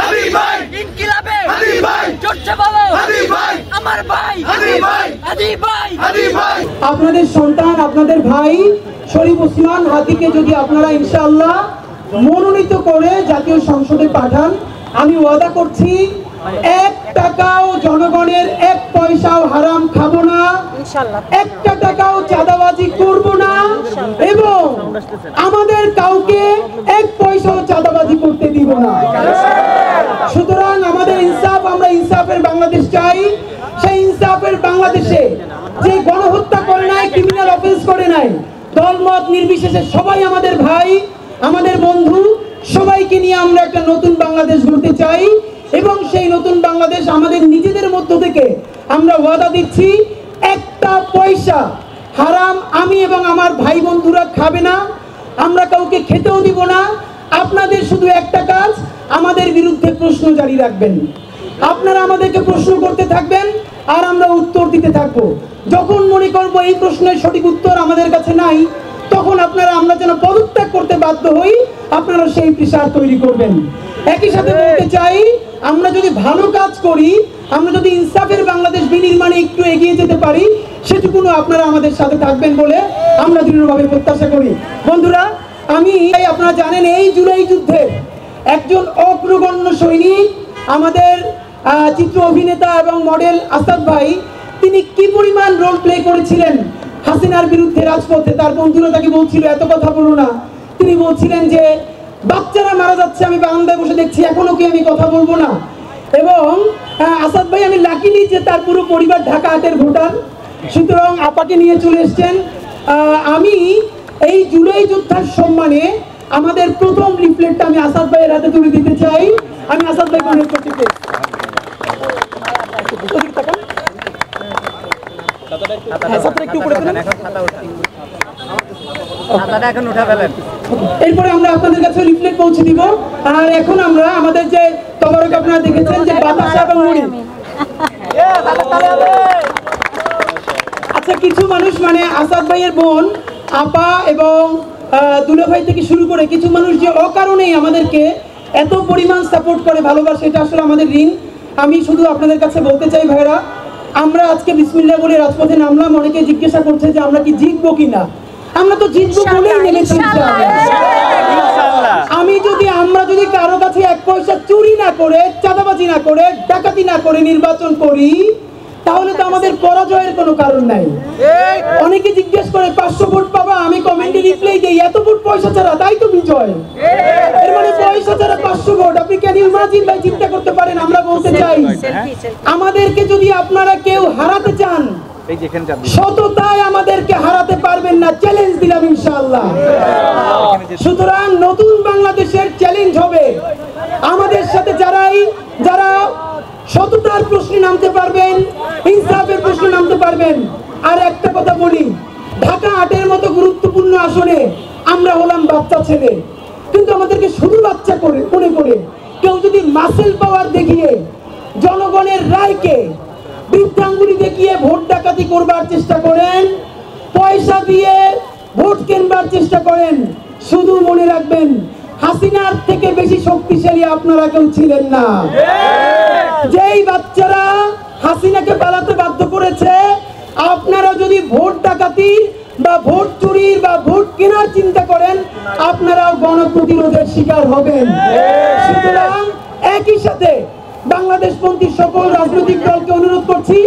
হাবিব ভাই, ইনকিলাবে হাবিব ভাই, জোরসে বলো হাবিব ভাই, আমার ভাই হাবিব ভাই, হাবিব ভাই, হাবিব ভাই। আপনাদের সন্তান, আপনাদের ভাই শরীফ ওসমান হাদিকে যদি আপনারা ইনশাআল্লাহ মনোনীত করে জাতীয় সংসদে পাঠান, আমি ওয়াদা করছি 1 টাকাও জনগণের 1 পয়সাও হারাম খাবো না, 1 টাকাও চাঁদাবাজি করব না, এবং আমাদের কাউকে 1 পয়সাও চাঁদাবাজি করতে দিব না। সুতরাং আমাদের ইনসাফ, আমরা ইনসাফের বাংলাদেশ চাই। সেই ইনসাফের বাংলাদেশে যে গণহত্যা করে নাই, ক্রিমিনাল অফেন্স করে নাই, দলমত নির্বিশেষে সবাই আমাদের ভাই, আমাদের বন্ধু, সবাইকে নিয়ে আমরা একটা নতুন বাংলাদেশ গড়তে চাই। এবং সেই নতুন বাংলাদেশ আমাদের নিজেদের মধ্য থেকে আমরা ওয়াদা দিচ্ছি, 1টা পয়সা হারাম আমি এবং আমার ভাই বন্ধুরা খাবে না, আমরা কাউকে খেতেও দিব না। আপনাদের শুধু একটা কাজ, আমাদের বিরুদ্ধে প্রশ্ন জারি রাখবেন। আপনারা আমাদেরকে প্রশ্ন করতে থাকবেন আর আমরা উত্তর দিতে থাকবো। যখন মনে করব এই প্রশ্নের সঠিক উত্তর আমাদের কাছে নাই, তখন আপনারা আমরা যেন পদত্যাগ করতে বাধ্য হই, আপনারা সেই প্রেসার তৈরি করবেন। একই সাথে বলতে চাই, আমরা যদি ভালো কাজ করি, আমরা যদি ইনসাফের বাংলাদেশ বিনির্মাণে একটু এগিয়ে যেতে পারি, সেটুকুনো আপনারা আমাদের সাথে থাকবেন বলে আমরা দৃঢ়ভাবে প্রত্যাশা করি। বন্ধুরা, আপনারা জানেন এই জুলাই যুদ্ধে একজন অগ্রগণ্য সৈনিক, আমাদের চিত্র অভিনেতা এবং মডেল আসাদ ভাই, তিনি কি পরিমাণ রোল প্লে করেছিলেন হাসিনার বিরুদ্ধে রাজপথে। তার বন্ধুরা তাকে বলছিল এত কথা বলো না, তিনি বলছিলেন যে বাচ্চারা মারা যাচ্ছে, আমি বারান্দায় বসে দেখছি, এখনো কি আমি কথা বলবো না। এবং আসাদ ভাই, আমি লাকিলি যে তার পুরো পরিবার ঢাকা 8-এর ভোটার, সুতরাং আপাকে নিয়ে চলে এসছেন। আমি এই জুলাই যোদ্ধার সম্মানে আমাদের প্রথম লিফলেটটা আমি আসাদ ভাইয়ের হাতে তুলে দিতে চাই। আমি আসাদ ভাইকে অনুরোধ করতে চাই। এরপরে আমরা আপনাদের কাছে লিফলেট পৌঁছে দিব। আর এখন আমরা আমাদের যে তবরক আপনারা দেখেছেন যে বাতাসা এবং মুড়ি, আচ্ছা কিছু মানুষ মানে আসাদ ভাইয়ের বোন আপা এবং দুলা ভাই থেকে শুরু করে কিছু মানুষ যে অকারণেই আমাদেরকে এত পরিমাণ সাপোর্ট করে, ভালোবাসে, এটা আসলে আমাদের ঋণ। আমি শুধু আপনাদের কাছে বলতে চাই ভাইরা, আমরা আজকে বিসমিল্লাহ বলে রাজপথে নামলাম। অনেকে জিজ্ঞাসা করছে যে আমরা কি জিতবো কিনা। আমরা তো জিতবো বলেই নেমেছি। আমরা যদি কারো কাছে 1 পয়সা চুরি না করে, চাঁদাবাজি না করে, ডাকাতি না করে নির্বাচন করি, তাহলে তো আমাদের পরাজয়ের কোনো কারণ নাই। অনেকে জিজ্ঞেস করে 500 ভোট পাবা, আমি কমেন্টে রিপ্লাই দেই এত ভোট পয়সা ছাড়া, তাই তো বিজয়। এর মানে পয়সা ছাড়া 500 ভোট, আপনি কেন ইমাজিন ভাই চিন্তা করতে পারেন। আমরা বলতে চাই, আমাদেরকে যদি আপনারা কেউ হারাতে চান, সততায় আমাদেরকে হারাতে পারবেন না, চ্যালেঞ্জ দিলাম ইনশাআল্লাহ। সুতরাং নতুন বাংলাদেশের চ্যালেঞ্জ হবে আমাদের সাথে যারা সততার প্রশ্নে নামতে পারবেন, ইনসাফের প্রশ্নে নামতে পারবেন। আর একটা কথা বলি, ঢাকা 8-এর মতো গুরুত্বপূর্ণ আসনে আমরা হলাম বাচ্চা ছেলে, কিন্তু আমাদেরকে শুধু বাচ্চা করে মনে করে কেউ যদি মাসেল পাওয়ার দেখিয়ে জনগণের রায়কে বৃদ্ধাঙ্গুলি দেখিয়ে ভোট ডাকাতি করবার চেষ্টা করেন, পয়সা দিয়ে ভোট কেনবার চেষ্টা করেন, শুধু মনে রাখবেন হাসিনার থেকে বেশি শক্তিশালী আপনারা কেউ ছিলেন না। যেই বাচ্চারা হাসিনাকে পালাতে বাধ্য করেছে, আপনারা যদি ভোট ডাকাতির বা ভোট চুরির বা ভোট কেনার চিন্তা করেন, আপনারাও গণপ্রতিরোধের শিকার হবেন। সুতরাং একই সাথে বাংলাদেশপন্থী সকল রাজনৈতিক দলকে অনুরোধ করছি,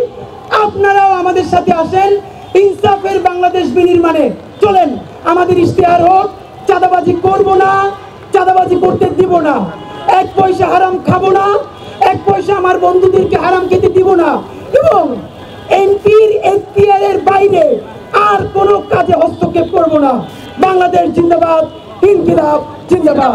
আপনারাও আমাদের সাথে আসেন, ইনসাফের বাংলাদেশ বিনির্মাণে চলেন। আমাদের ইশতেহার হোক, চাঁদাবাজি করব না, চাঁদাবাজি করতে দিব না, 1 পয়সা হারাম খাবো না, 1 পয়সা আমার বন্ধুদেরকে হারাম খেতে দিব না, এবং এমপির এখতিয়ারের বাইরে আর কোনো কাজে হস্তক্ষেপ করব না। বাংলাদেশ জিন্দাবাদ, ইনকিলাব জিন্দাবাদ।